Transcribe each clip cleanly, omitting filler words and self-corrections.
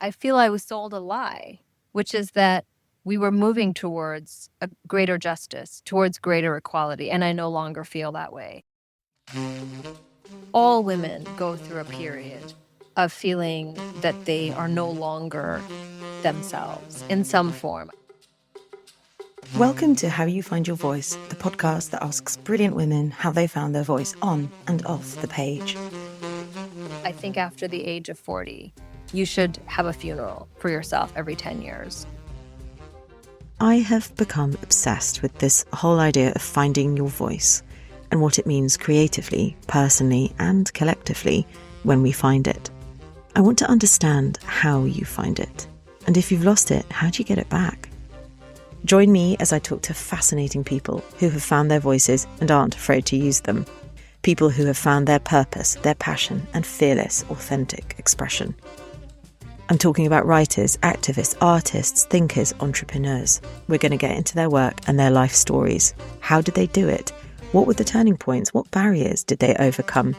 I feel I was sold a lie, which is that we were moving towards a greater justice, towards greater equality, and I no longer feel that way. All women go through a period of feeling that they are no longer themselves in some form. Welcome to How You Find Your Voice, the podcast that asks brilliant women how they found their voice on and off the page. I think after the age of 40, you should have a funeral for yourself every 10 years. I have become obsessed with this whole idea of finding your voice and what it means creatively, personally, and collectively when we find it. I want to understand how you find it. And if you've lost it, how do you get it back? Join me as I talk to fascinating people who have found their voices and aren't afraid to use them. People who have found their purpose, their passion, and fearless, authentic expression. I'm talking about writers, activists, artists, thinkers, entrepreneurs. We're going to get into their work and their life stories. How did they do it? What were the turning points? What barriers did they overcome?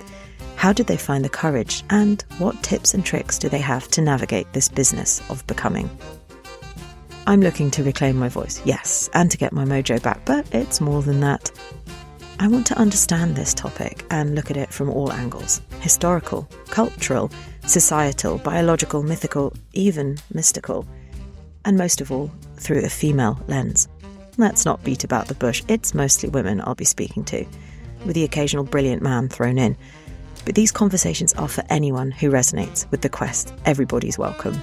How did they find the courage? And what tips and tricks do they have to navigate this business of becoming? I'm looking to reclaim my voice, yes, and to get my mojo back, but it's more than that. I want to understand this topic and look at it from all angles: historical, cultural, societal, biological, mythical, even mystical, and most of all, through a female lens. Let's not beat about the bush, it's mostly women I'll be speaking to, with the occasional brilliant man thrown in. But these conversations are for anyone who resonates with the quest. Everybody's welcome.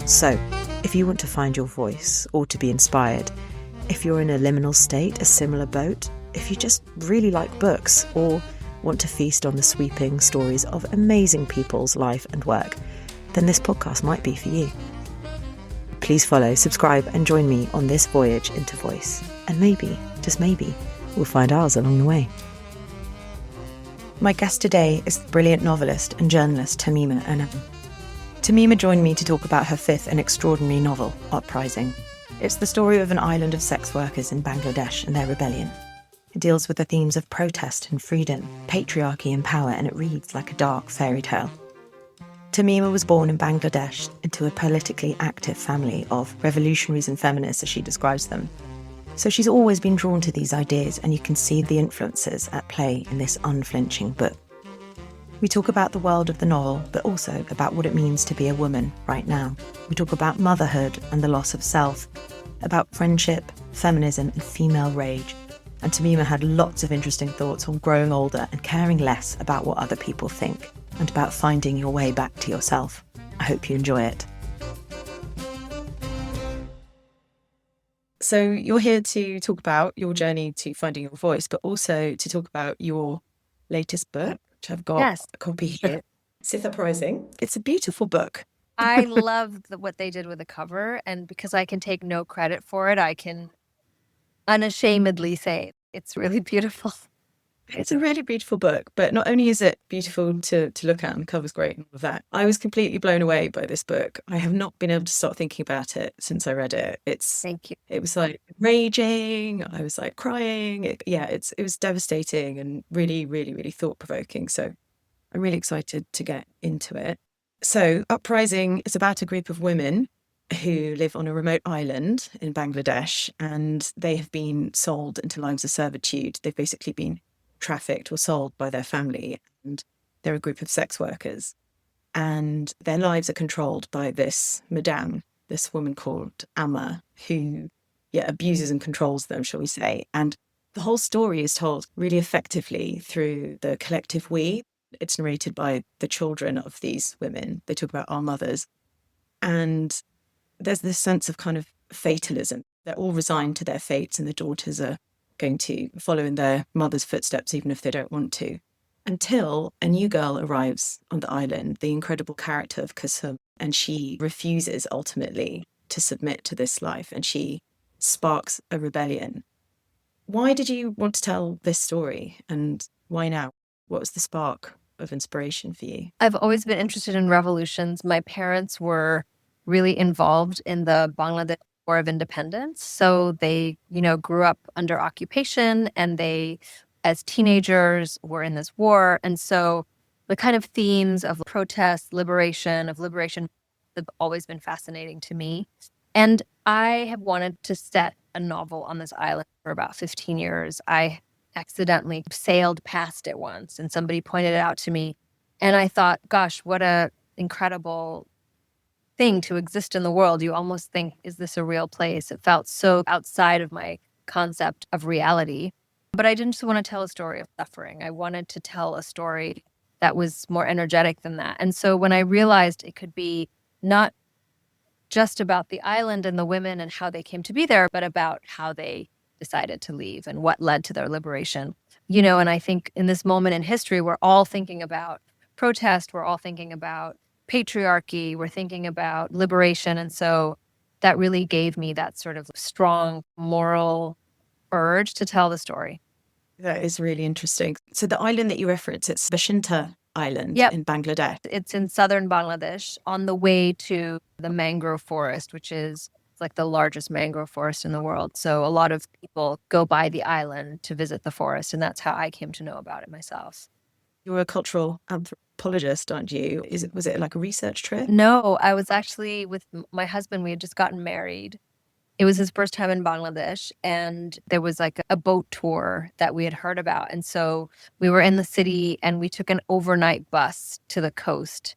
So, if you want to find your voice or to be inspired, if you're in a liminal state, a similar boat, if you just really like books or want to feast on the sweeping stories of amazing people's life and work, then this podcast might be for you. Please follow, subscribe, and join me on this voyage into voice. And maybe, just maybe, we'll find ours along the way. My guest today is the brilliant novelist and journalist Tahmima Anam. Tahmima joined me to talk about her fifth and extraordinary novel, Uprising. It's the story of an island of sex workers in Bangladesh and their rebellion. It deals with the themes of protest and freedom, patriarchy and power, and it reads like a dark fairy tale. Tahmima was born in Bangladesh into a politically active family of revolutionaries and feminists, as she describes them. So she's always been drawn to these ideas, and you can see the influences at play in this unflinching book. We talk about the world of the novel, but also about what it means to be a woman right now. We talk about motherhood and the loss of self, about friendship, feminism, and female rage. And Tahmima had lots of interesting thoughts on growing older and caring less about what other people think, and about finding your way back to yourself. I hope you enjoy it. So you're here to talk about your journey to finding your voice, but also to talk about your latest book, which I've got a copy here. It's Uprising. It's a beautiful book. I love what they did with the cover, and because I can take no credit for it, I can unashamedly say it's really beautiful. It's a really beautiful book, but not only is it beautiful to look at, and the cover's great and all of that, I was completely blown away by this book. I have not been able to stop thinking about it since I read it. Thank you. It was like raging. I was like crying. It was devastating and really, really, really thought-provoking. So I'm really excited to get into it. So Uprising is about a group of women who live on a remote island in Bangladesh, and they have been sold into lives of servitude. They've basically been trafficked or sold by their family, and they're a group of sex workers, and their lives are controlled by this madame, this woman called Amma, who abuses and controls them, shall we say. And the whole story is told really effectively through the collective we. It's narrated by the children of these women. They talk about our mothers, and there's this sense of kind of fatalism. They're all resigned to their fates, and the daughters are going to follow in their mother's footsteps, even if they don't want to, until a new girl arrives on the island, the incredible character of Kasum, and she refuses ultimately to submit to this life, and she sparks a rebellion. Why did you want to tell this story, and why now? What was the spark of inspiration for you? I've always been interested in revolutions. My parents were really involved in the Bangladesh War of Independence. So they, grew up under occupation, and they, as teenagers, were in this war. And so the kind of themes of protest, liberation, have always been fascinating to me. And I have wanted to set a novel on this island for about 15 years. I accidentally sailed past it once and somebody pointed it out to me. And I thought, gosh, what a incredible thing to exist in the world. You almost think, is this a real place? It felt so outside of my concept of reality. But I didn't just want to tell a story of suffering. I wanted to tell a story that was more energetic than that. And so when I realized it could be not just about the island and the women and how they came to be there, but about how they decided to leave and what led to their liberation. And I think in this moment in history, we're all thinking about protest, we're all thinking about patriarchy, we're thinking about liberation. And so that really gave me that sort of strong moral urge to tell the story. That is really interesting. So the island that you reference, it's Bashinta Island Yep. in Bangladesh. It's in southern Bangladesh on the way to the mangrove forest, which is like the largest mangrove forest in the world. So a lot of people go by the island to visit the forest, and that's how I came to know about it myself. You're a cultural anthropologist, aren't you? Was it like a research trip? No, I was actually with my husband. We had just gotten married. It was his first time in Bangladesh, and there was like a boat tour that we had heard about. And so we were in the city and we took an overnight bus to the coast.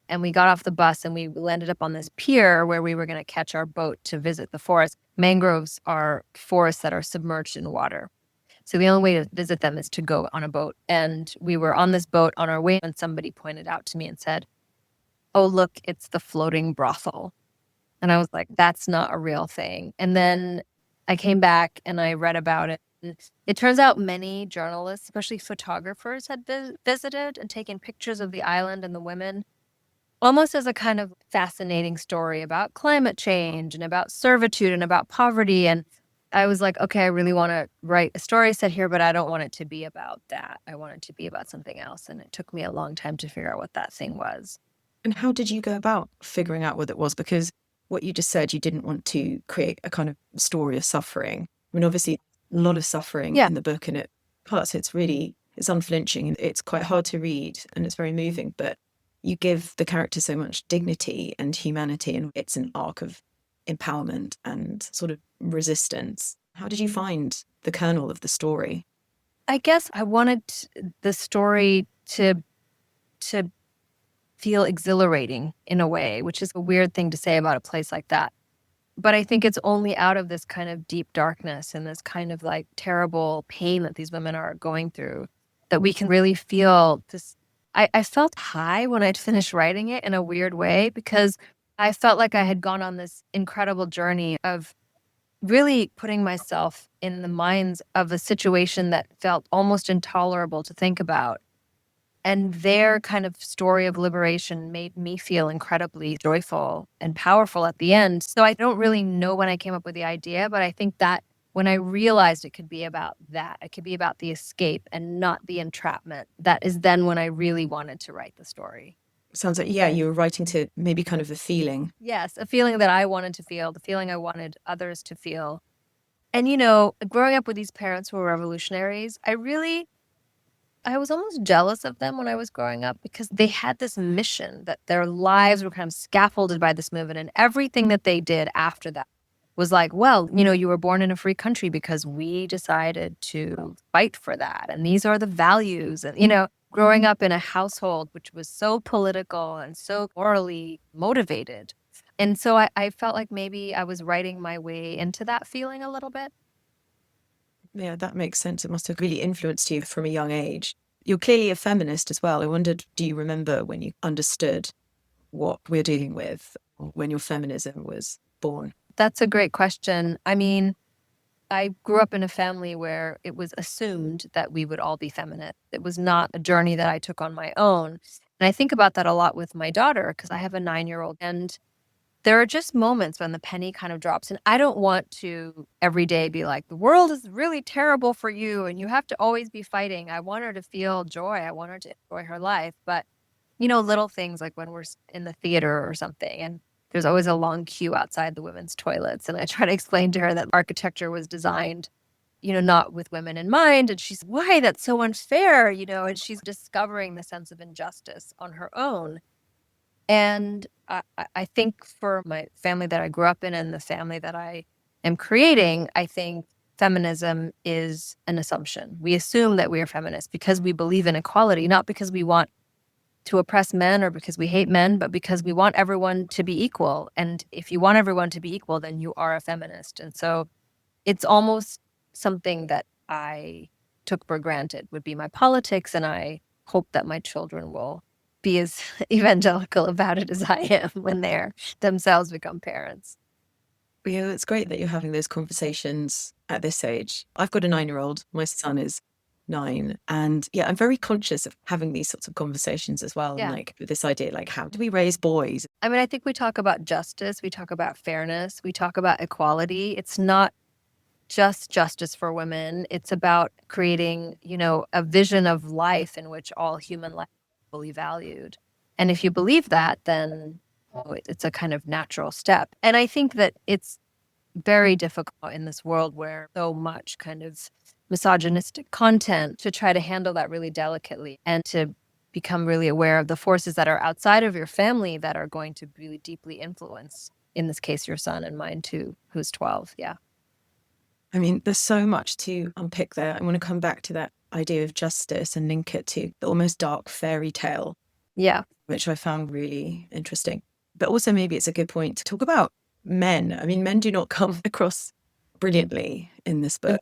And we got off the bus and we landed up on this pier where we were going to catch our boat to visit the forest. Mangroves are forests that are submerged in water. So the only way to visit them is to go on a boat. And we were on this boat on our way when somebody pointed out to me and said, "Oh, look, it's the floating brothel." And I was like, that's not a real thing. And then I came back and I read about it. And it turns out many journalists, especially photographers, had visited and taken pictures of the island and the women, almost as a kind of fascinating story about climate change and about servitude and about poverty. And I was like, okay, I really want to write a story set here, but I don't want it to be about that. I want it to be about something else. And it took me a long time to figure out what that thing was. And how did you go about figuring out what it was? Because what you just said, you didn't want to create a kind of story of suffering. I mean, obviously, a lot of suffering in the book, and it's unflinching and it's quite hard to read and it's very moving, but you give the character so much dignity and humanity, and it's an arc of empowerment and sort of resistance. How did you find the kernel of the story? I guess I wanted the story to feel exhilarating in a way, which is a weird thing to say about a place like that. But I think it's only out of this kind of deep darkness and this kind of like terrible pain that these women are going through that we can really feel this. I felt high when I'd finished writing it in a weird way, because I felt like I had gone on this incredible journey of really putting myself in the minds of a situation that felt almost intolerable to think about. And their kind of story of liberation made me feel incredibly joyful and powerful at the end. So I don't really know when I came up with the idea, but I think that when I realized it could be about that, it could be about the escape and not the entrapment, that is then when I really wanted to write the story. Sounds like, yeah, you were writing to maybe kind of a feeling. Yes, a feeling that I wanted to feel, the feeling I wanted others to feel. And, growing up with these parents who were revolutionaries, I was almost jealous of them when I was growing up, because they had this mission that their lives were kind of scaffolded by this movement, and everything that they did after that was like, well, you were born in a free country because we decided to fight for that. And these are the values. And, growing up in a household which was so political and so morally motivated. And so I felt like maybe I was writing my way into that feeling a little bit. Yeah, that makes sense. It must have really influenced you from a young age. You're clearly a feminist as well. I wondered, do you remember when you understood what we're dealing with, or when your feminism was born? That's a great question. I mean, I grew up in a family where it was assumed that we would all be feminist. It was not a journey that I took on my own. And I think about that a lot with my daughter, because I have a 9-year-old, and there are just moments when the penny kind of drops. And I don't want to every day be like, the world is really terrible for you and you have to always be fighting. I want her to feel joy. I want her to enjoy her life. But, little things like when we're in the theater or something, and there's always a long queue outside the women's toilets. And I try to explain to her that architecture was designed, not with women in mind. And she's, why? That's so unfair, and she's discovering the sense of injustice on her own. And I think for my family that I grew up in and the family that I am creating, I think feminism is an assumption. We assume that we are feminists because we believe in equality, not because we want to oppress men or because we hate men, but because we want everyone to be equal. And if you want everyone to be equal, then you are a feminist. And so it's almost something that I took for granted would be my politics. And I hope that my children will be as evangelical about it as I am when they're themselves become parents. Yeah, it's great that you're having those conversations at this age. I've got a 9-year-old. My son is 9. And yeah, I'm very conscious of having these sorts of conversations as well. Yeah. And like this idea, like, how do we raise boys? I mean, I think we talk about justice, we talk about fairness, we talk about equality. It's not just justice for women. It's about creating, a vision of life in which all human life is fully valued. And if you believe that, then it's a kind of natural step. And I think that it's very difficult in this world where so much kind of misogynistic content to try to handle that really delicately and to become really aware of the forces that are outside of your family that are going to really deeply influence, in this case, your son and mine too, who's 12. Yeah. I mean, there's so much to unpick there. I want to come back to that idea of justice and link it to the almost dark fairy tale. Yeah. Which I found really interesting. But also maybe it's a good point to talk about men. I mean, men do not come across brilliantly in this book,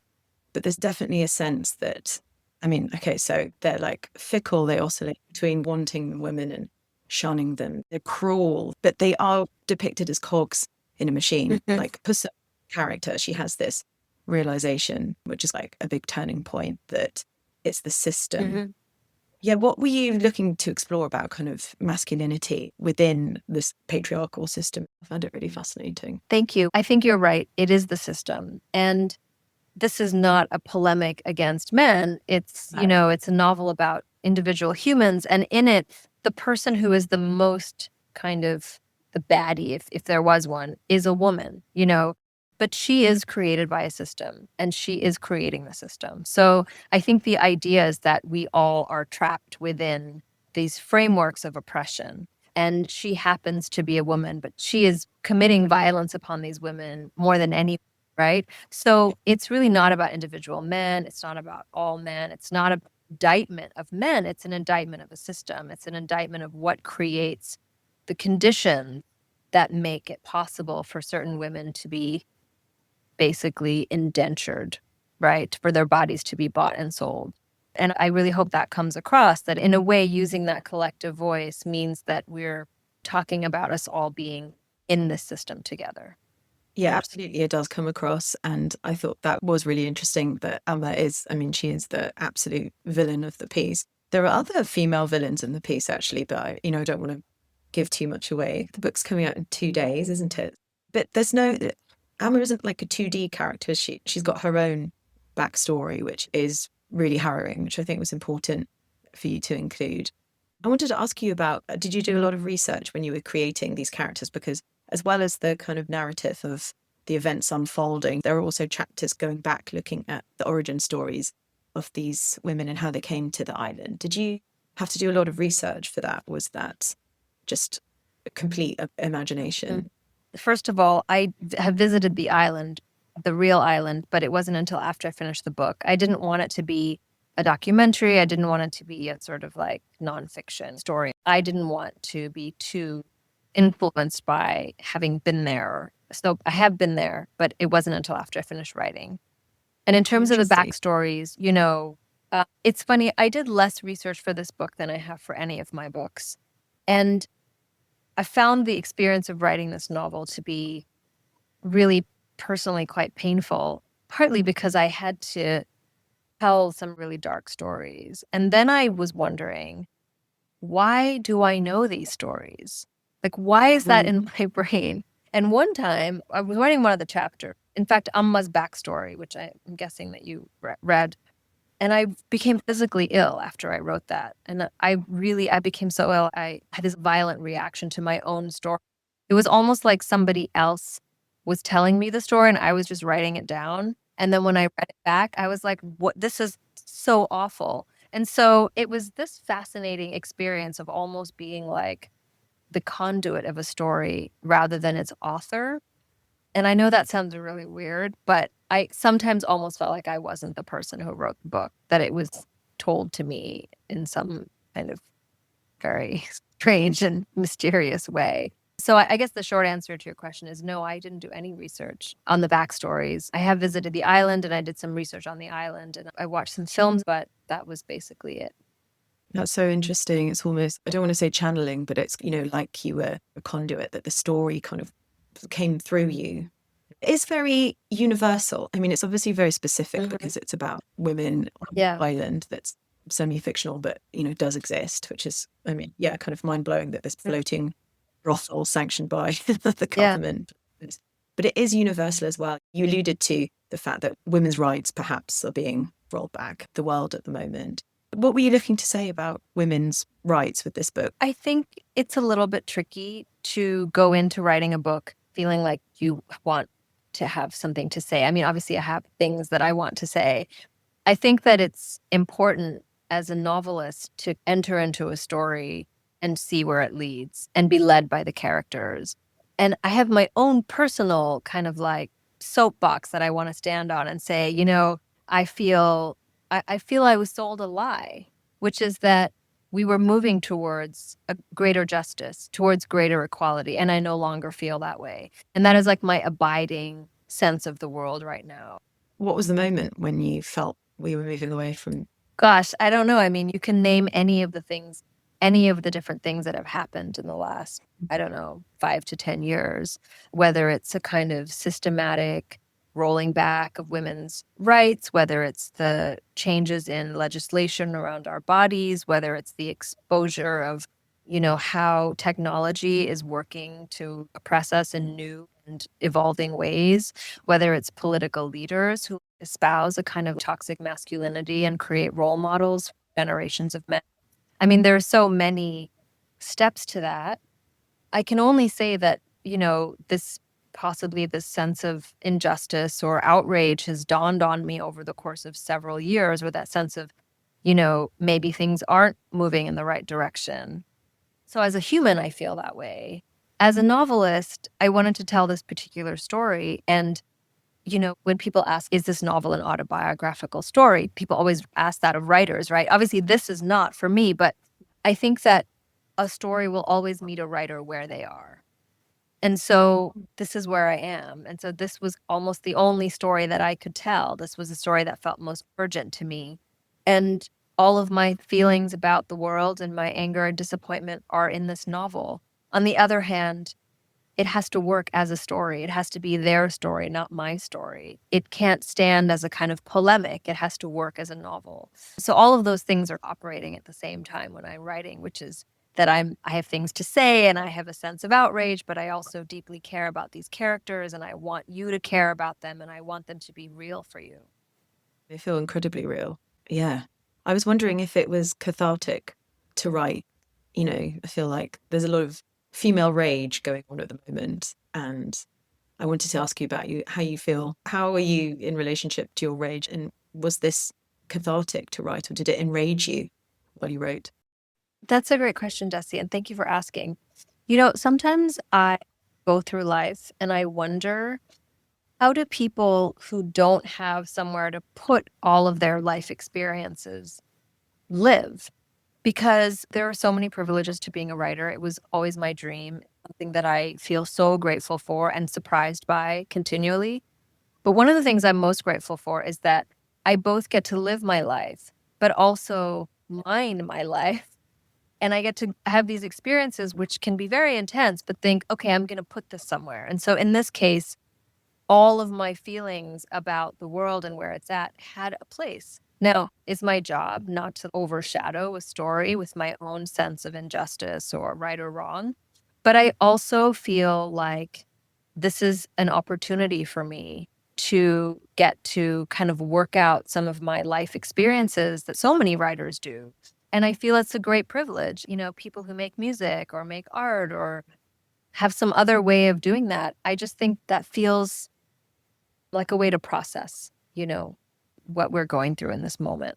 but there's definitely a sense that, I mean, okay, so they're like fickle. They oscillate between wanting women and shunning them. They're cruel, but they are depicted as cogs in a machine. Like Pus's character, she has this realization, which is like a big turning point, that it's the system. Yeah, what were you looking to explore about kind of masculinity within this patriarchal system? I found it really fascinating. Thank you. I think you're right. It is the system. And this is not a polemic against men. It's, it's a novel about individual humans. And in it, the person who is the most kind of the baddie, if there was one, is a woman, but she is created by a system and she is creating the system. So I think the idea is that we all are trapped within these frameworks of oppression. And she happens to be a woman, but she is committing violence upon these women more than any, right? So it's really not about individual men. It's not about all men. It's not an indictment of men. It's an indictment of a system. It's an indictment of what creates the conditions that make it possible for certain women to be basically indentured, right? For their bodies to be bought and sold. And I really hope that comes across, that in a way, using that collective voice means that we're talking about us all being in this system together. Yeah, absolutely. It does come across. And I thought that was really interesting that Alma is, I mean, she is the absolute villain of the piece. There are other female villains in the piece, actually, but I don't want to give too much away. The book's coming out in 2 days, isn't it? But there's Alma isn't like a 2D character. She's got her own backstory, which is really harrowing, which I think was important for you to include. I wanted to ask you about, did you do a lot of research when you were creating these characters? Because as well as the kind of narrative of the events unfolding, there are also chapters going back looking at the origin stories of these women and how they came to the island. Did you have to do a lot of research for that? Was that just a complete imagination? First of all, I have visited the island, the real island, but it wasn't until after I finished the book. I didn't want it to be a documentary. I didn't want it to be a sort of like nonfiction story. I didn't want to be too influenced by having been there. So I have been there, but it wasn't until after I finished writing. And in terms of the backstories, it's funny. I did less research for this book than I have for any of my books. And I found the experience of writing this novel to be really personally quite painful, partly because I had to tell some really dark stories. And then I was wondering, why do I know these stories? Like, why is that in my brain? And one time I was writing one of the chapters, in fact, Amma's backstory, which I'm guessing that you read. And I became physically ill after I wrote that. And I became so ill. I had this violent reaction to my own story. It was almost like somebody else was telling me the story and I was just writing it down. And then when I read it back, I was like, what? This is so awful. And so it was this fascinating experience of almost being like the conduit of a story rather than its author. And I know that sounds really weird, but I sometimes almost felt like I wasn't the person who wrote the book, that it was told to me in some kind of very strange and mysterious way. So I guess the short answer to your question is no, I didn't do any research on the backstories. I have visited the island and I did some research on the island and I watched some films, but that was basically it. That's so interesting. It's almost, I don't want to say channeling, but it's, like you were a conduit, that the story kind of came through you. It's very universal. I mean, it's obviously very specific because it's about women on Yeah. an island that's semi-fictional, but, does exist, which is, I mean, yeah, kind of mind-blowing that this floating brothel sanctioned by the government. But it is universal as well. You alluded to the fact that women's rights perhaps are being rolled back the world at the moment. What were you looking to say about women's rights with this book? I think it's a little bit tricky to go into writing a book feeling like you want to have something to say. I mean, obviously, I have things that I want to say. I think that it's important as a novelist to enter into a story and see where it leads and be led by the characters. And I have my own personal kind of like soapbox that I want to stand on and say, I feel I feel I was sold a lie, which is that we were moving towards a greater justice, towards greater equality, and I no longer feel that way. And that is like my abiding sense of the world right now. What was the moment when you felt we were moving away from? Gosh, I don't know. I mean, you can name any of the things, any of the different things that have happened in the last, I don't know, 5 to 10 years, whether it's a kind of systematic rolling back of women's rights, whether it's the changes in legislation around our bodies, whether it's the exposure of, how technology is working to oppress us in new and evolving ways, whether it's political leaders who espouse a kind of toxic masculinity and create role models for generations of men. I mean, there are so many steps to that. I can only say that, this sense of injustice or outrage has dawned on me over the course of several years, or that sense of, maybe things aren't moving in the right direction. So as a human, I feel that way. As a novelist, I wanted to tell this particular story. And, when people ask, is this novel an autobiographical story? People always ask that of writers, right? Obviously, this is not for me, but I think that a story will always meet a writer where they are. And so this is where I am. And so this was almost the only story that I could tell. This was a story that felt most urgent to me. And all of my feelings about the world and my anger and disappointment are in this novel. On the other hand, it has to work as a story. It has to be their story, not my story. It can't stand as a kind of polemic. It has to work as a novel. So all of those things are operating at the same time when I'm writing, which is that I have things to say and I have a sense of outrage, but I also deeply care about these characters and I want you to care about them and I want them to be real for you. They feel incredibly real. Yeah. I was wondering if it was cathartic to write. I feel like there's a lot of female rage going on at the moment. And I wanted to ask you about how you feel. How are you in relationship to your rage? And was this cathartic to write, or did it enrage you while you wrote? That's a great question, Jessie, and thank you for asking. Sometimes I go through life and I wonder, how do people who don't have somewhere to put all of their life experiences live? Because there are so many privileges to being a writer. It was always my dream, something that I feel so grateful for and surprised by continually. But one of the things I'm most grateful for is that I both get to live my life, but also mine my life. And I get to have these experiences, which can be very intense, but think, okay, I'm going to put this somewhere. And so in this case, all of my feelings about the world and where it's at had a place. Now, it's my job not to overshadow a story with my own sense of injustice or right or wrong. But I also feel like this is an opportunity for me to get to kind of work out some of my life experiences that so many writers do. And I feel it's a great privilege. People who make music or make art or have some other way of doing that. I just think that feels like a way to process. what we're going through in this moment.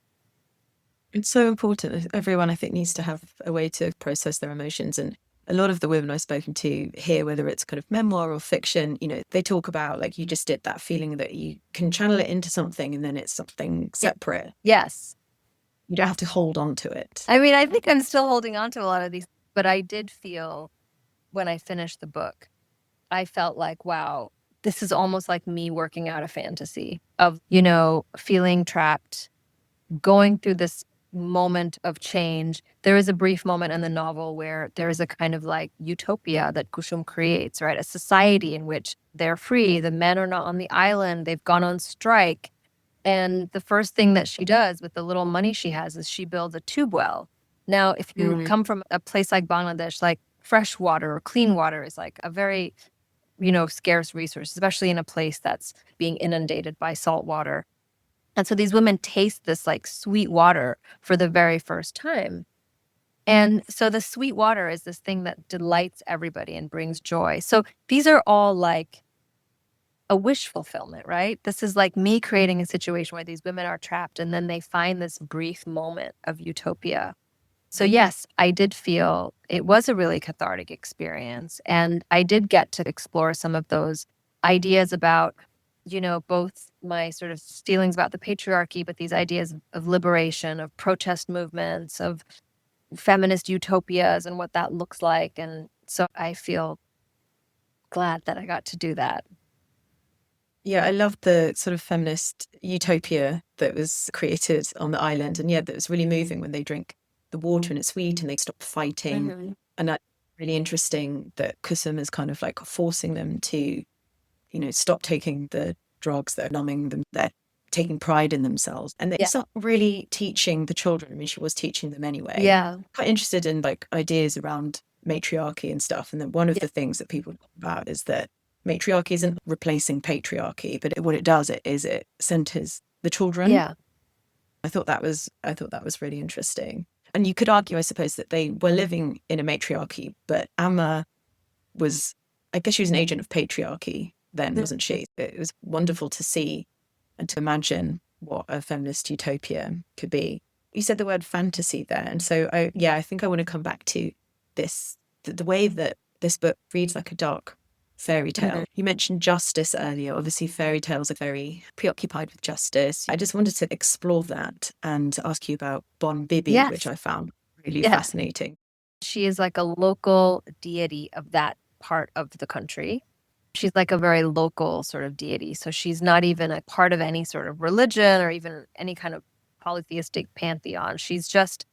It's so important. Everyone, I think, needs to have a way to process their emotions. And a lot of the women I've spoken to here, whether it's kind of memoir or fiction, they talk about, like you just did, that feeling that you can channel it into something and then it's something separate. Yes. You don't have to hold on to it. I mean, I think I'm still holding on to a lot of these, but I did feel when I finished the book, I felt like, wow, this is almost like me working out a fantasy of, feeling trapped, going through this moment of change. There is a brief moment in the novel where there is a kind of like utopia that Kushum creates, right? A society in which they're free. The men are not on the island. They've gone on strike. And the first thing that she does with the little money she has is she builds a tube well. Now, if you come from a place like Bangladesh, like fresh water or clean water is like a very, scarce resource, especially in a place that's being inundated by salt water. And so these women taste this like sweet water for the very first time. And so the sweet water is this thing that delights everybody and brings joy. So these are all like a wish fulfillment, right? This is like me creating a situation where these women are trapped and then they find this brief moment of utopia. So yes, I did feel it was a really cathartic experience. And I did get to explore some of those ideas about, both my sort of feelings about the patriarchy, but these ideas of liberation, of protest movements, of feminist utopias and what that looks like. And so I feel glad that I got to do that. Yeah, I love the sort of feminist utopia that was created on the island. And that was really moving when they drink the water and it's sweet and they stop fighting. And that's really interesting that Kusum is kind of like forcing them to, stop taking the drugs that are numbing them. They're taking pride in themselves. And it's not really teaching the children. I mean, she was teaching them anyway. Yeah. Quite interested in like ideas around matriarchy and stuff. And then one of the things that people talk about is that matriarchy isn't replacing patriarchy, but what it does is it centers the children. Yeah. I thought that was really interesting. And you could argue, I suppose, that they were living in a matriarchy, but Amma I guess she was an agent of patriarchy then, wasn't she? It was wonderful to see and to imagine what a feminist utopia could be. You said the word fantasy there. And so I think I want to come back to this, the way that this book reads like a dark fairy tale. You mentioned justice earlier. Obviously, fairy tales are very preoccupied with justice. I just wanted to explore that and ask you about Bon Bibi, which I found really fascinating. She is like a local deity of that part of the country. She's like a very local sort of deity. So she's not even a part of any sort of religion or even any kind of polytheistic pantheon. She's just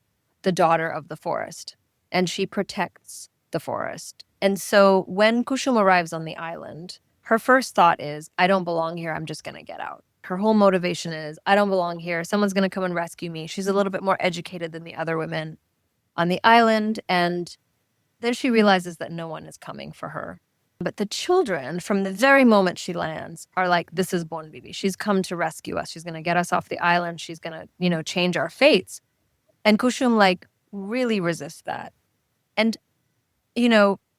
the daughter of the forest, and she protects the forest. And so when Kushum arrives on the island, her first thought is, I don't belong here. I'm just going to get out. Her whole motivation is, I don't belong here. Someone's going to come and rescue me. She's a little bit more educated than the other women on the island. And then she realizes that no one is coming for her. But the children, from the very moment she lands, are like, this is Bon Bibi. She's come to rescue us. She's going to get us off the island. She's going to, change our fates. And Kushum, like, really resists that. And,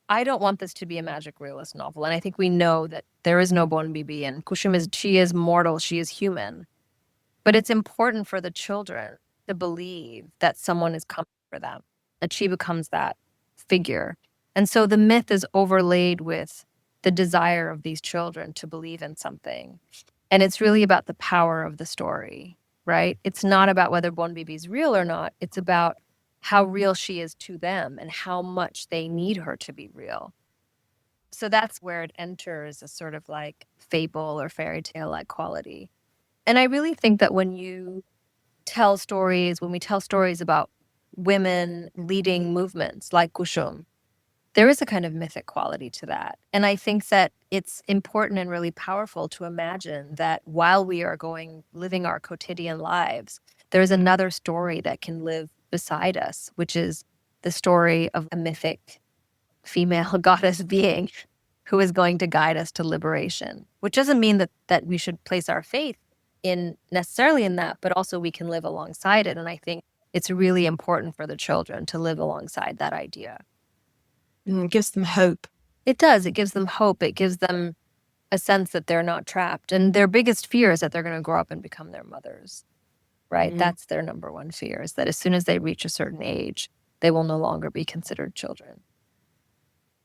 I don't want this to be a magic realist novel. And I think we know that there is no Bon Bibi, and Kushum she is mortal. She is human. But it's important for the children to believe that someone is coming for them, that she becomes that figure. And so the myth is overlaid with the desire of these children to believe in something. And it's really about the power of the story, right? It's not about whether Bon Bibi is real or not. It's about how real she is to them and how much they need her to be real. So that's where it enters a sort of like fable or fairy tale-like quality. And I really think that when we tell stories about women leading movements like Kushum, there is a kind of mythic quality to that. And I think that it's important and really powerful to imagine that while we are living our quotidian lives, there's another story that can live beside us, which is the story of a mythic female goddess being who is going to guide us to liberation, which doesn't mean that we should place our faith necessarily in that, but also we can live alongside it. And I think it's really important for the children to live alongside that idea. It gives them hope. It does. It gives them hope. It gives them a sense that they're not trapped. And their biggest fear is that they're going to grow up and become their mothers, right? That's their number one fear, is that as soon as they reach a certain age, they will no longer be considered children.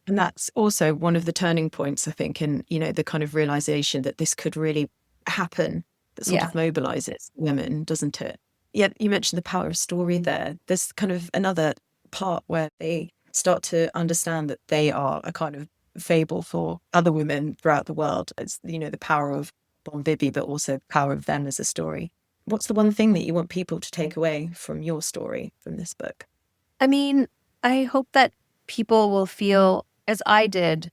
And that's also one of the turning points, I think, in, the kind of realization that this could really happen, that sort of mobilizes women, doesn't it? Yeah, you mentioned the power of story there. There's kind of another part where they start to understand that they are a kind of fable for other women throughout the world. It's, the power of Bon Bibi, but also the power of them as a story. What's the one thing that you want people to take away from your story, from this book? I mean, I hope that people will feel, as I did,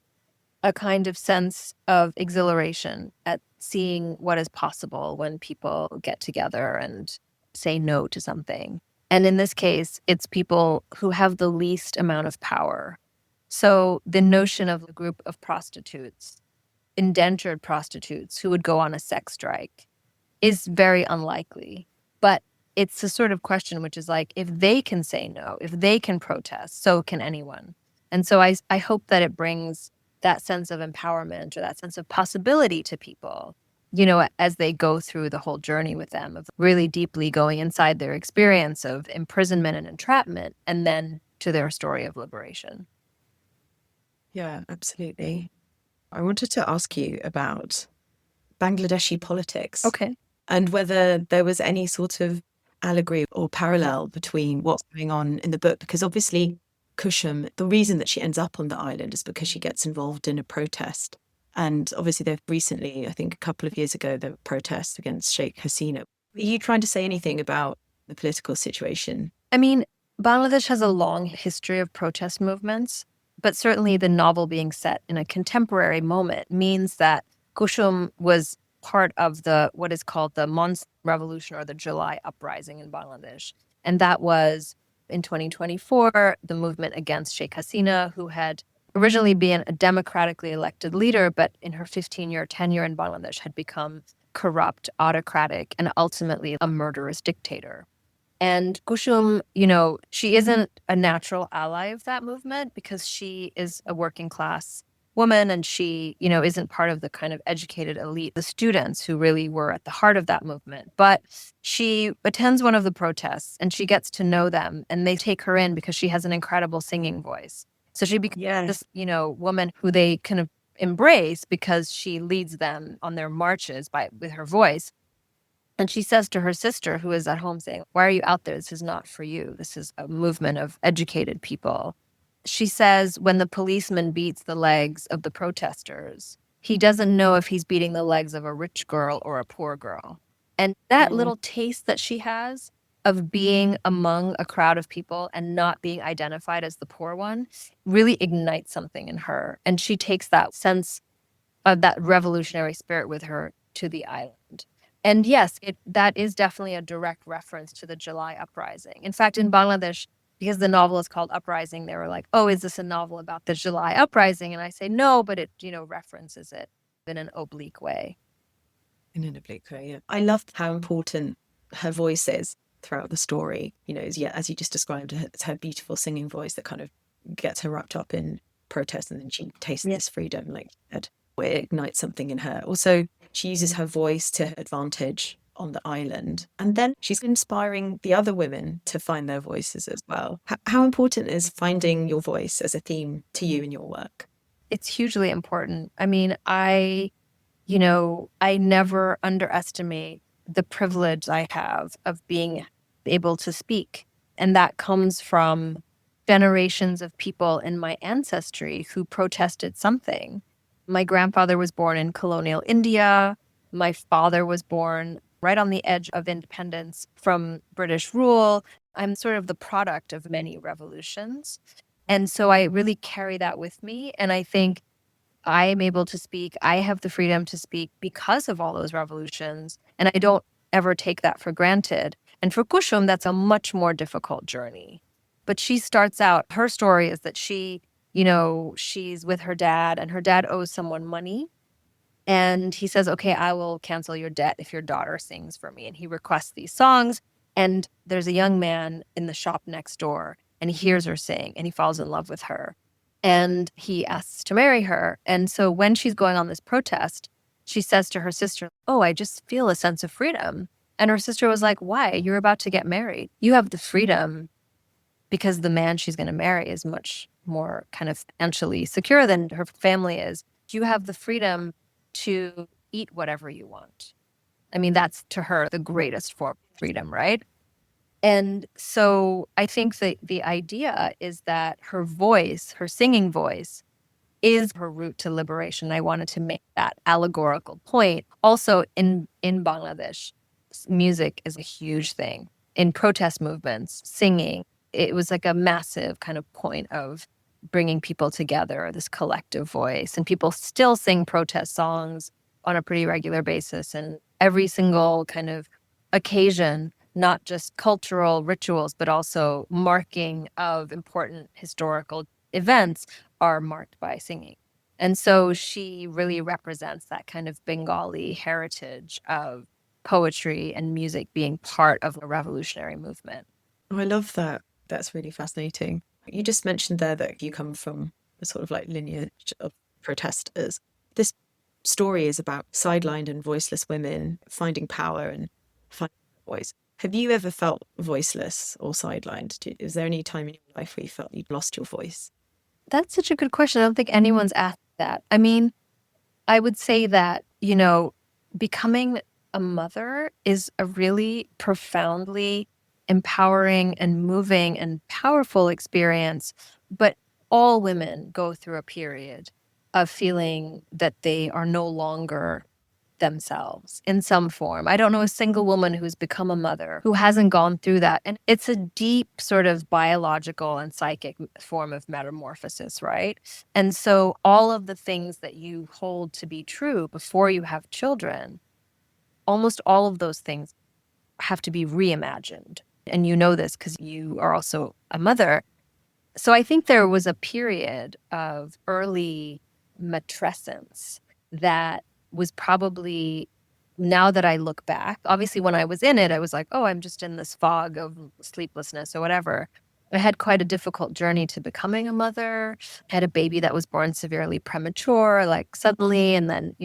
a kind of sense of exhilaration at seeing what is possible when people get together and say no to something. And in this case, it's people who have the least amount of power. So the notion of a group of prostitutes, indentured prostitutes who would go on a sex strike, is very unlikely. But it's a sort of question which is like, if they can say no, if they can protest, so can anyone. And so I hope that it brings that sense of empowerment or that sense of possibility to people, as they go through the whole journey with them, of really deeply going inside their experience of imprisonment and entrapment, and then to their story of liberation. Yeah, absolutely. I wanted to ask you about Bangladeshi politics. Okay. And whether there was any sort of allegory or parallel between what's going on in the book, because obviously Kushum, the reason that she ends up on the island is because she gets involved in a protest. And obviously they've recently, I think a couple of years ago, there were protests against Sheikh Hasina. Are you trying to say anything about the political situation? I mean, Bangladesh has a long history of protest movements, but certainly the novel being set in a contemporary moment means that Kushum was part of what is called the Mons Revolution, or the July Uprising in Bangladesh. And that was in 2024, the movement against Sheikh Hasina, who had originally been a democratically elected leader, but in her 15-year tenure in Bangladesh had become corrupt, autocratic, and ultimately a murderous dictator. And Kushum, she isn't a natural ally of that movement because she is a working class woman, and she, isn't part of the kind of educated elite, the students who really were at the heart of that movement. But she attends one of the protests and she gets to know them, and they take her in because she has an incredible singing voice. So she becomes this, woman who they kind of embrace because she leads them on their marches with her voice. And she says to her sister, who is at home, saying, "Why are you out there? This is not for you. This is a movement of educated people." She says, when the policeman beats the legs of the protesters, he doesn't know if he's beating the legs of a rich girl or a poor girl. And that little taste that she has of being among a crowd of people and not being identified as the poor one really ignites something in her. And she takes that sense of that revolutionary spirit with her to the island. And yes, that is definitely a direct reference to the July Uprising. In fact, in Bangladesh, because the novel is called Uprising, they were like, "Oh, is this a novel about the July Uprising?" And I say, no, but it, references it in an oblique way. In an oblique way, yeah. I loved how important her voice is throughout the story. As you just described, it's her beautiful singing voice that kind of gets her wrapped up in protest, and then she tastes this freedom, like you said. It ignites something in her. Also, she uses her voice to her advantage on the island. And then she's inspiring the other women to find their voices as well. How important is finding your voice as a theme to you in your work? It's hugely important. I mean, I never underestimate the privilege I have of being able to speak. And that comes from generations of people in my ancestry who protested something. My grandfather was born in colonial India. My father was born right on the edge of independence from British rule. I'm sort of the product of many revolutions. And so I really carry that with me. And I think I am able to speak. I have the freedom to speak because of all those revolutions. And I don't ever take that for granted. And for Kushum, that's a much more difficult journey. But she starts out, her story is that she's with her dad, and her dad owes someone money. And he says, "Okay, I will cancel your debt if your daughter sings for me." And he requests these songs. And there's a young man in the shop next door, and he hears her sing, and he falls in love with her. and he asks to marry her. And so when she's going on this protest, she says to her sister, "Oh, I just feel a sense of freedom." And her sister was like, "Why? You're about to get married. You have the freedom because the man she's going to marry is much more kind of financially secure than her family is. You have the freedom to eat whatever you want." I mean, that's to her the greatest form of freedom, right? And so I think that the idea is that her voice, her singing voice, is her route to liberation. I wanted to make that allegorical point. Also, in Bangladesh, music is a huge thing. In protest movements, singing, it was like a massive kind of point of bringing people together, this collective voice. And people still sing protest songs on a pretty regular basis. And every single kind of occasion, not just cultural rituals, but also marking of important historical events are marked by singing. And so she really represents that kind of Bengali heritage of poetry and music being part of a revolutionary movement. Oh, I love that. That's really fascinating. You just mentioned there that you come from a sort of like lineage of protesters. This story is about sidelined and voiceless women finding power and finding their voice. Have you ever felt voiceless or sidelined? Is there any time in your life where you felt you'd lost your voice? That's such a good question. I don't think anyone's asked that. I mean, I would say that, becoming a mother is a really profoundly empowering and moving and powerful experience. But all women go through a period of feeling that they are no longer themselves in some form. I don't know a single woman who's become a mother who hasn't gone through that. And it's a deep sort of biological and psychic form of metamorphosis, right? And so all of the things that you hold to be true before you have children, almost all of those things have to be reimagined. And you know this because you are also a mother. So I think there was a period of early matrescence that was probably, now that I look back, obviously when I was in it, I was like, oh, I'm just in this fog of sleeplessness or whatever. I had quite a difficult journey to becoming a mother. I had a baby that was born severely premature, like suddenly, and then,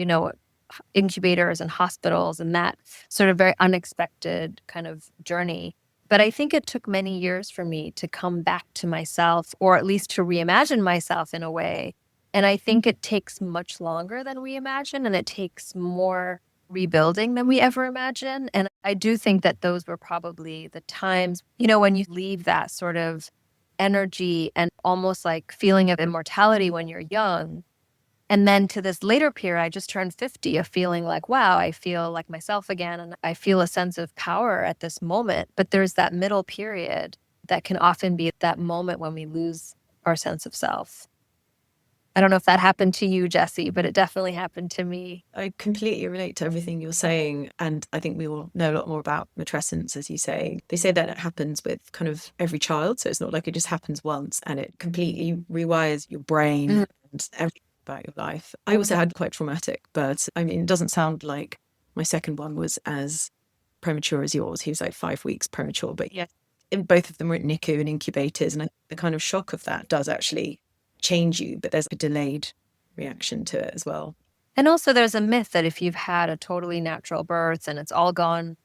incubators and hospitals and that sort of very unexpected kind of journey. But I think it took many years for me to come back to myself, or at least to reimagine myself in a way. And I think it takes much longer than we imagine, and it takes more rebuilding than we ever imagine. And I do think that those were probably the times, when you leave that sort of energy and almost like feeling of immortality when you're young. And then to this later period, I just turned 50, of feeling like, wow, I feel like myself again. And I feel a sense of power at this moment. But there's that middle period that can often be that moment when we lose our sense of self. I don't know if that happened to you, Jessie, but it definitely happened to me. I completely relate to everything you're saying. And I think we will know a lot more about matrescence, as you say. They say that it happens with kind of every child. So it's not like it just happens once and it completely rewires your brain and everything about your life. I also had quite traumatic births. I mean, it doesn't sound like my second one was as premature as yours. He was like 5 weeks premature, but yeah, both of them were at NICU and incubators. And the kind of shock of that does actually change you, but there's a delayed reaction to it as well. And also there's a myth that if you've had a totally natural birth and it's all gone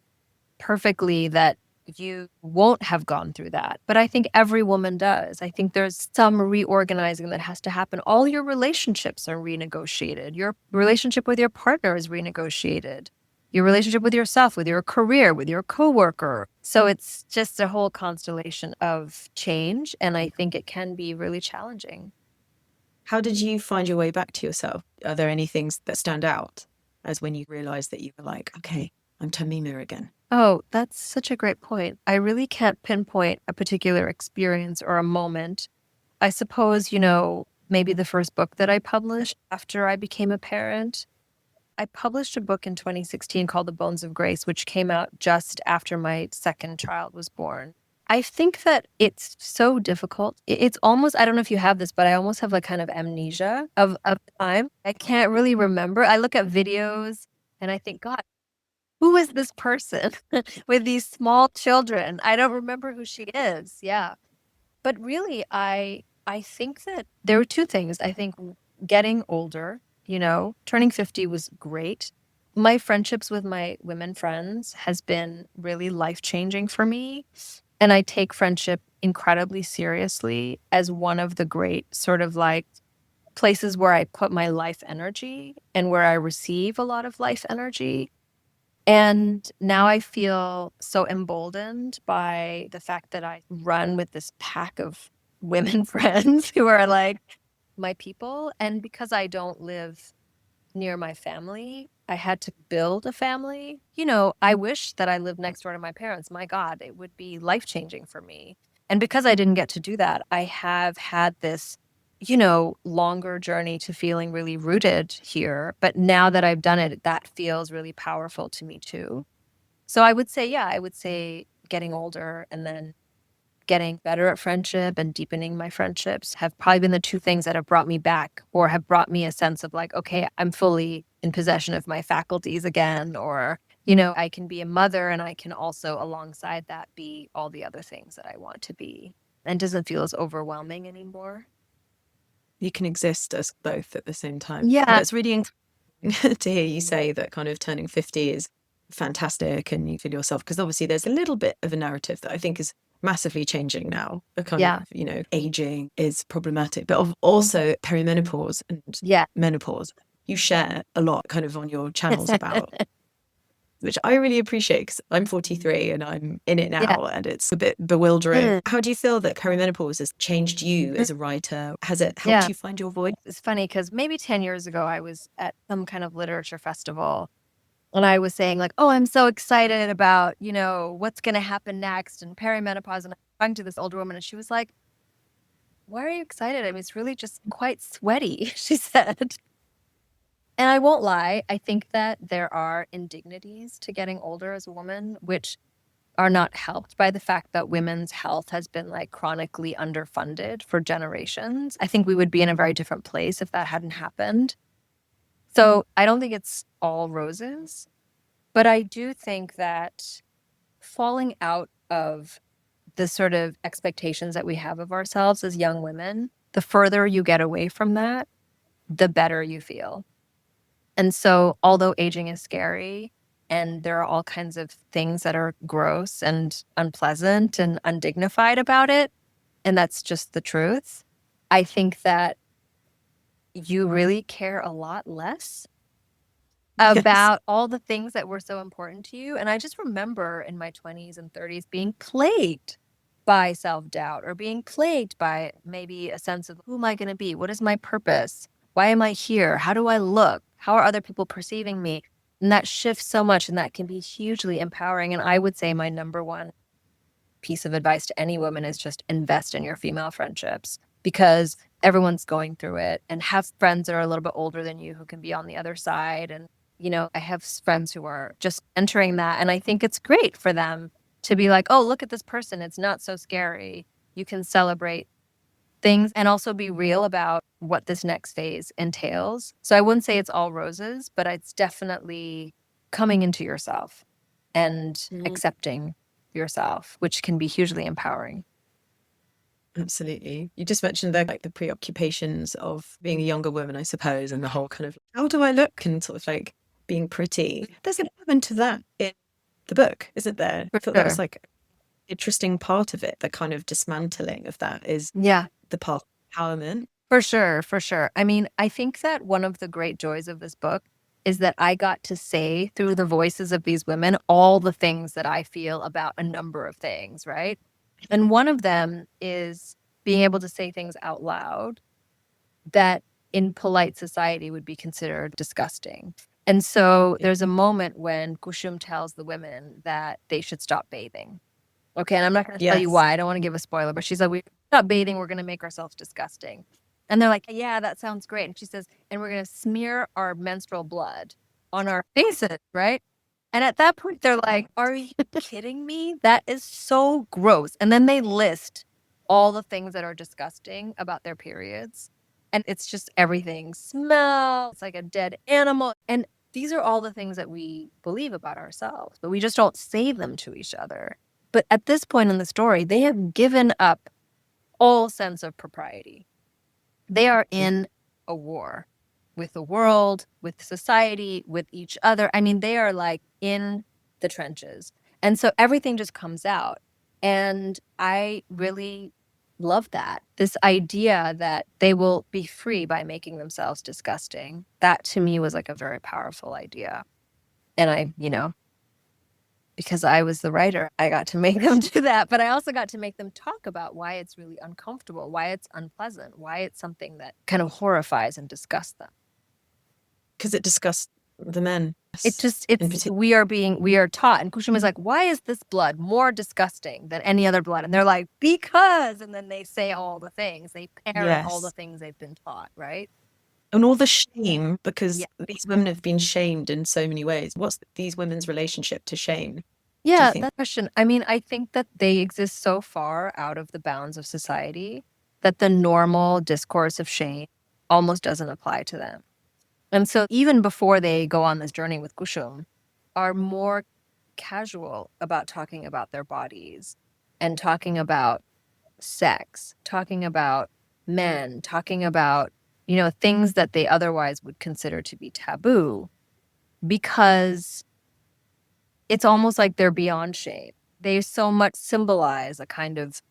perfectly, that you won't have gone through that. But I think every woman does. I think there's some reorganizing that has to happen. All your relationships are renegotiated. Your relationship with your partner is renegotiated. Your relationship with yourself, with your career, with your coworker. So it's just a whole constellation of change. And I think it can be really challenging. How did you find your way back to yourself? Are there any things that stand out as when you realized that you were like, okay, I'm Tahmima again? Oh, that's such a great point. I really can't pinpoint a particular experience or a moment. I suppose, maybe the first book that I published after I became a parent. I published a book in 2016 called The Bones of Grace, which came out just after my second child was born. I think that it's so difficult. It's almost, I don't know if you have this, but I almost have like kind of amnesia of time. I can't really remember. I look at videos and I think, God, who is this person with these small children? I don't remember who she is. Yeah. But really, I I think that there were two things. I think getting older, turning 50 was great. My friendships with my women friends has been really life-changing for me. And I take friendship incredibly seriously as one of the great sort of like places where I put my life energy and where I receive a lot of life energy. And now I feel so emboldened by the fact that I run with this pack of women friends who are like my people. And because I don't live near my family, I had to build a family. I wish that I lived next door to my parents. My God, it would be life-changing for me. And because I didn't get to do that, I have had this, longer journey to feeling really rooted here. But now that I've done it, that feels really powerful to me too. So I would say, yeah, I would say getting older and then getting better at friendship and deepening my friendships have probably been the two things that have brought me back or have brought me a sense of like, okay, I'm fully in possession of my faculties again, or, I can be a mother and I can also alongside that be all the other things that I want to be and doesn't feel as overwhelming anymore. You can exist as both at the same time. Yeah. That's really encouraging to hear you say that kind of turning 50 is fantastic and you feel yourself, because obviously there's a little bit of a narrative that I think is massively changing now. The kind Yeah. of, aging is problematic, but also perimenopause and Yeah. menopause. You share a lot kind of on your channels about, which I really appreciate because I'm 43 and I'm in it now and it's a bit bewildering. How do you feel that perimenopause has changed you as a writer? Has it helped you find your voice? It's funny because maybe 10 years ago, I was at some kind of literature festival and I was saying like, oh, I'm so excited about, what's going to happen next and perimenopause. And I'm talking to this older woman and she was like, why are you excited? I mean, it's really just quite sweaty, she said. And I won't lie. I think that there are indignities to getting older as a woman, which are not helped by the fact that women's health has been like chronically underfunded for generations. I think we would be in a very different place if that hadn't happened. So I don't think it's all roses, but I do think that falling out of the sort of expectations that we have of ourselves as young women, the further you get away from that, the better you feel. And so, although aging is scary and there are all kinds of things that are gross and unpleasant and undignified about it, and that's just the truth, I think that you really care a lot less about all the things that were so important to you. And I just remember in my 20s and 30s being plagued by self-doubt or being plagued by maybe a sense of who am I going to be? What is my purpose? Why am I here? How do I look? How are other people perceiving me? And that shifts so much and that can be hugely empowering. And I would say my number one piece of advice to any woman is just invest in your female friendships because everyone's going through it, and have friends that are a little bit older than you who can be on the other side. And, I have friends who are just entering that. And I think it's great for them to be like, oh, look at this person. It's not so scary. You can celebrate things and also be real about what this next phase entails. So I wouldn't say it's all roses, but it's definitely coming into yourself and accepting yourself, which can be hugely empowering. Absolutely. You just mentioned like the preoccupations of being a younger woman, I suppose, and the whole kind of how do I look and sort of like being pretty. There's an element to that in the book, isn't there? I thought that was like an interesting part of it. The kind of dismantling of that is the path of empowerment. For sure, for sure. I mean, I think that one of the great joys of this book is that I got to say through the voices of these women all the things that I feel about a number of things, right? And one of them is being able to say things out loud that in polite society would be considered disgusting. And so there's a moment when Kushum tells the women that they should stop bathing. Okay, and I'm not going to tell you why. I don't want to give a spoiler, but she's like, we stop bathing. We're going to make ourselves disgusting. And they're like, yeah, that sounds great. And she says, and we're going to smear our menstrual blood on our faces, right? And at that point, they're like, are you kidding me? That is so gross. And then they list all the things that are disgusting about their periods. And it's just everything. Smell, it's like a dead animal. And these are all the things that we believe about ourselves, but we just don't say them to each other. But at this point in the story, they have given up all sense of propriety. They are in a war with the world, with society, with each other. I mean, they are like in the trenches. And so everything just comes out. And I really love that. This idea that they will be free by making themselves disgusting. That to me was like a very powerful idea. And because I was the writer, I got to make them do that. But I also got to make them talk about why it's really uncomfortable, why it's unpleasant, why it's something that kind of horrifies and disgusts them. Because it disgusts the men. We are taught. And Kushum is like, why is this blood more disgusting than any other blood? And they're like, because. And then they say all the things. They parrot all the things they've been taught, right? And all the shame, because these women have been shamed in so many ways. What's these women's relationship to shame? Yeah, that question. I mean, I think that they exist so far out of the bounds of society that the normal discourse of shame almost doesn't apply to them. And so even before they go on this journey with Kushum, are more casual about talking about their bodies and talking about sex, talking about men, talking about, things that they otherwise would consider to be taboo, because it's almost like they're beyond shame. They so much symbolize a kind of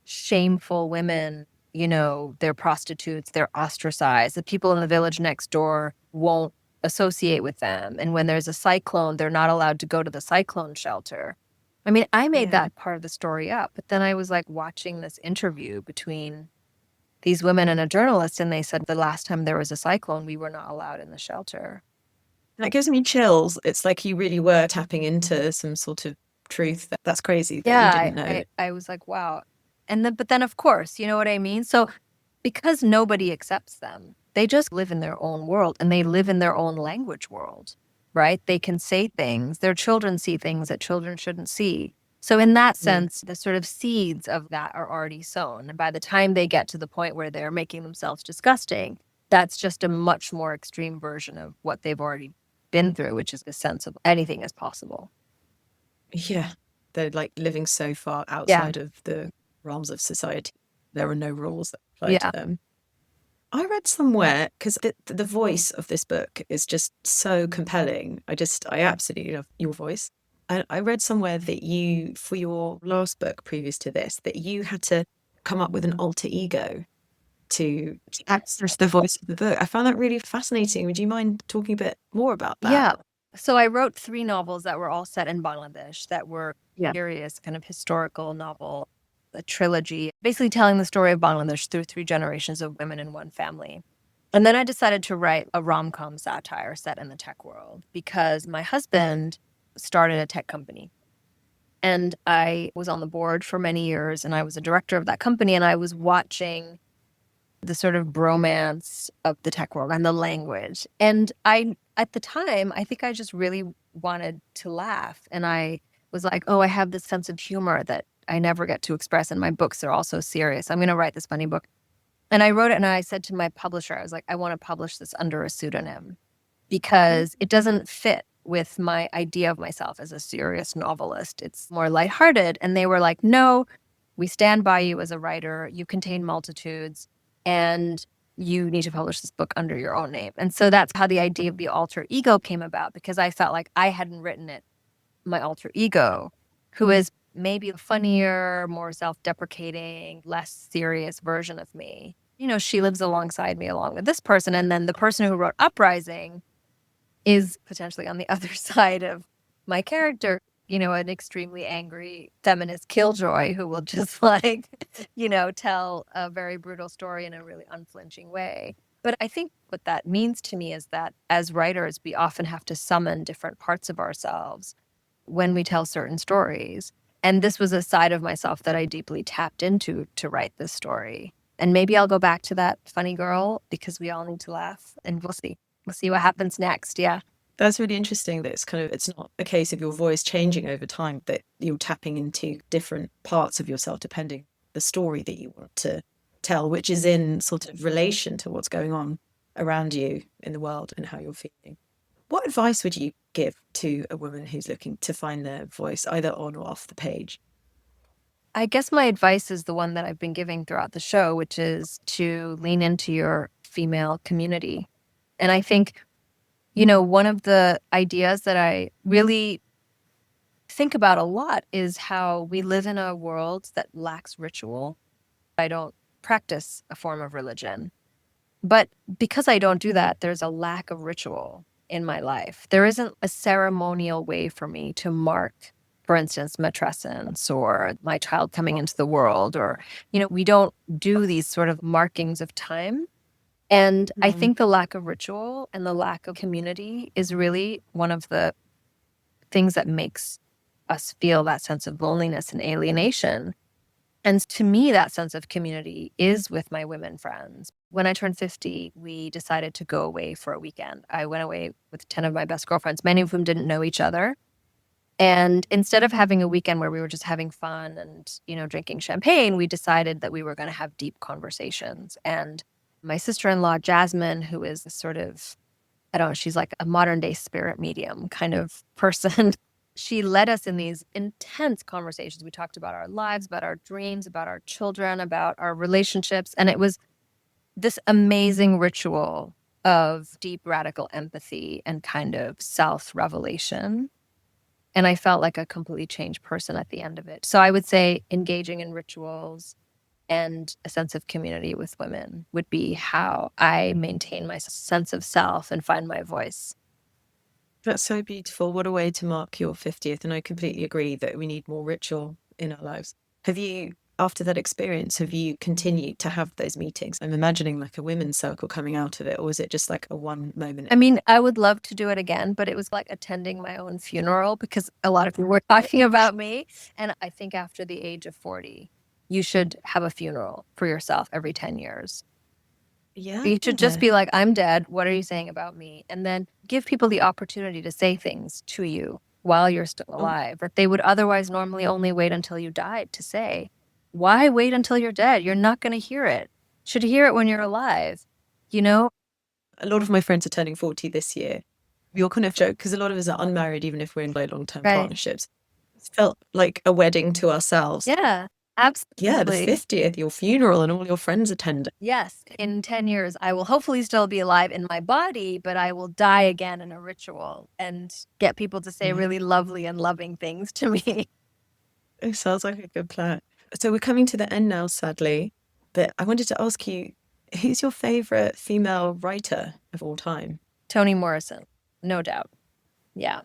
shameful women. They're prostitutes, they're ostracized. The people in the village next door won't associate with them. And when there's a cyclone, they're not allowed to go to the cyclone shelter. I mean, I made that part of the story up, but then I was like watching this interview between these women and a journalist, and they said the last time there was a cyclone, we were not allowed in the shelter. That gives me chills. It's like you really were tapping into some sort of truth. That's crazy that you didn't know. I was like, wow. But then, of course, you know what I mean? So because nobody accepts them, they just live in their own world, and they live in their own language world, right? They can say things. Their children see things that children shouldn't see. So in that sense, the sort of seeds of that are already sown. And by the time they get to the point where they're making themselves disgusting, that's just a much more extreme version of what they've already been through, which is a sense of anything is possible. Yeah. They're like living so far outside of the realms of society. There are no rules that apply to them. I read somewhere, because the voice of this book is just so compelling. I absolutely love your voice. I read somewhere that you, for your last book previous to this, that you had to come up with an alter ego to access the voice of the book. I found that really fascinating. Would you mind talking a bit more about that? Yeah. So I wrote 3 novels that were all set in Bangladesh that were serious kind of historical novel, a trilogy, basically telling the story of Bangladesh through 3 generations of women in one family. And then I decided to write a rom-com satire set in the tech world because my husband started a tech company. And I was on the board for many years, and I was a director of that company, and I was watching the sort of bromance of the tech world and the language. And at the time, I think I just really wanted to laugh. And I was like, oh, I have this sense of humor that I never get to express in my books. They're all so serious. I'm going to write this funny book. And I wrote it, and I said to my publisher, I was like, I want to publish this under a pseudonym because it doesn't fit with my idea of myself as a serious novelist. It's more lighthearted. And they were like, no, we stand by you as a writer. You contain multitudes, and you need to publish this book under your own name. And so that's how the idea of the alter ego came about, because I felt like I hadn't written it. My alter ego, who is maybe a funnier, more self-deprecating, less serious version of me. She lives alongside me along with this person. And then the person who wrote Uprising is potentially on the other side of my character, an extremely angry feminist killjoy who will just tell a very brutal story in a really unflinching way. But I think what that means to me is that as writers, we often have to summon different parts of ourselves when we tell certain stories. And this was a side of myself that I deeply tapped into to write this story. And maybe I'll go back to that funny girl because we all need to laugh, and we'll see. We'll see what happens next. Yeah. That's really interesting that it's not a case of your voice changing over time, that you're tapping into different parts of yourself depending on the story that you want to tell, which is in sort of relation to what's going on around you in the world and how you're feeling. What advice would you give to a woman who's looking to find their voice either on or off the page? I guess my advice is the one that I've been giving throughout the show, which is to lean into your female community. And I think, one of the ideas that I really think about a lot is how we live in a world that lacks ritual. I don't practice a form of religion, but because I don't do that, there's a lack of ritual in my life. There isn't a ceremonial way for me to mark, for instance, matrescence or my child coming into the world, or, we don't do these sort of markings of time. And I think the lack of ritual and the lack of community is really one of the things that makes us feel that sense of loneliness and alienation. And to me, that sense of community is with my women friends. When I turned 50, we decided to go away for a weekend. I went away with 10 of my best girlfriends, many of whom didn't know each other. And instead of having a weekend where we were just having fun and, drinking champagne, we decided that we were going to have deep conversations. And my sister-in-law, Jasmine, who is a sort of, I don't know, she's like a modern day spirit medium kind of person. She led us in these intense conversations. We talked about our lives, about our dreams, about our children, about our relationships. And it was this amazing ritual of deep radical empathy and kind of self-revelation. And I felt like a completely changed person at the end of it. So I would say engaging in rituals and a sense of community with women would be how I maintain my sense of self and find my voice. That's so beautiful. What a way to mark your 50th. And I completely agree that we need more ritual in our lives. Have you, after that experience, have you continued to have those meetings? I'm imagining like a women's circle coming out of it, or was it just like a one moment? I mean, I would love to do it again, but it was like attending my own funeral because a lot of people were talking about me. And I think after the age of 40, you should have a funeral for yourself every 10 years. Yeah. You should just be like, I'm dead. What are you saying about me? And then give people the opportunity to say things to you while you're still alive that they would otherwise normally only wait until you died to say. Why wait until you're dead? You're not going to hear it. You should hear it when you're alive, A lot of my friends are turning 40 this year. We all kind of joke because a lot of us are unmarried, even if we're in like long-term partnerships. It felt like a wedding to ourselves. Yeah. Absolutely. Yeah, the 50th, your funeral and all your friends attending. Yes. In 10 years, I will hopefully still be alive in my body, but I will die again in a ritual and get people to say really lovely and loving things to me. It sounds like a good plan. So we're coming to the end now, sadly, but I wanted to ask you, who's your favorite female writer of all time? Toni Morrison, no doubt. Yeah.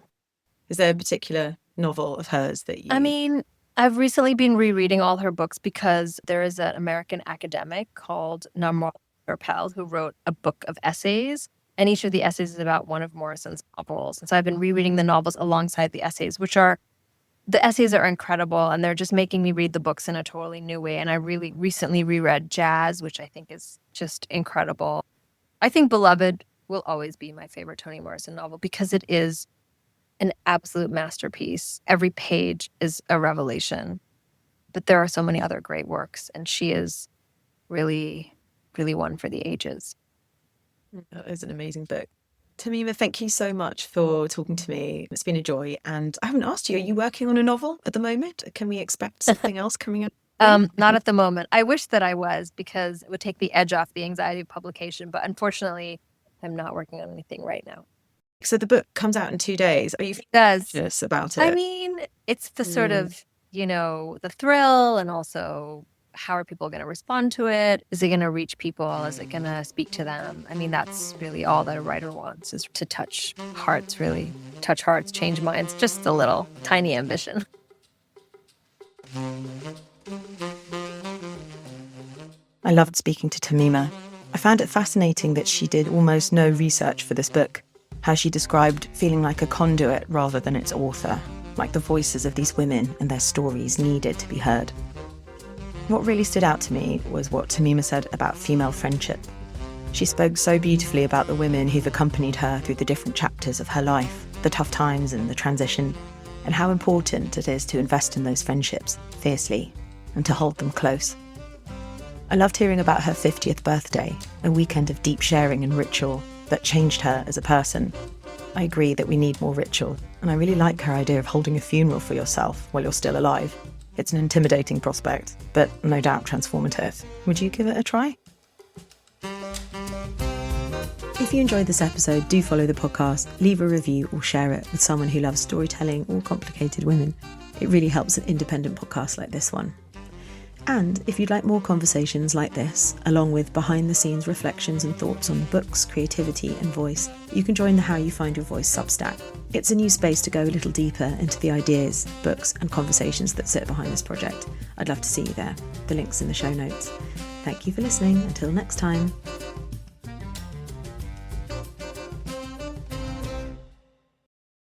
Is there a particular novel of hers that you... I mean, I've recently been rereading all her books because there is an American academic called Namra Pell who wrote a book of essays, and each of the essays is about one of Morrison's novels. And so I've been rereading the novels alongside the essays, the essays are incredible, and they're just making me read the books in a totally new way. And I really recently reread Jazz, which I think is just incredible. I think Beloved will always be my favorite Toni Morrison novel because it is an absolute masterpiece. Every page is a revelation. But there are so many other great works, and she is really, really one for the ages. That is an amazing book. Tahmima, thank you so much for talking to me. It's been a joy. And I haven't asked you, are you working on a novel at the moment? Can we expect something else coming up? Not at the moment. I wish that I was, because it would take the edge off the anxiety of publication. But unfortunately, I'm not working on anything right now. So the book comes out in 2 days. Are you anxious about it? I mean, it's the sort of, the thrill, and also how are people going to respond to it? Is it going to reach people? Is it going to speak to them? I mean, that's really all that a writer wants, is to touch hearts, really. Touch hearts, change minds. Just a little tiny ambition. I loved speaking to Tahmima. I found it fascinating that she did almost no research for this book, how she described feeling like a conduit rather than its author, like the voices of these women and their stories needed to be heard. What really stood out to me was what Tahmima said about female friendship. She spoke so beautifully about the women who've accompanied her through the different chapters of her life, the tough times and the transition, and how important it is to invest in those friendships fiercely and to hold them close. I loved hearing about her 50th birthday, a weekend of deep sharing and ritual that changed her as a person. I agree that we need more ritual, and I really like her idea of holding a funeral for yourself while you're still alive. It's an intimidating prospect, but no doubt transformative. Would you give it a try? If you enjoyed this episode, do follow the podcast, leave a review or share it with someone who loves storytelling or complicated women. It really helps an independent podcast like this one. And if you'd like more conversations like this, along with behind-the-scenes reflections and thoughts on books, creativity and voice, you can join the How You Find Your Voice Substack. It's a new space to go a little deeper into the ideas, books and conversations that sit behind this project. I'd love to see you there. The link's in the show notes. Thank you for listening. Until next time.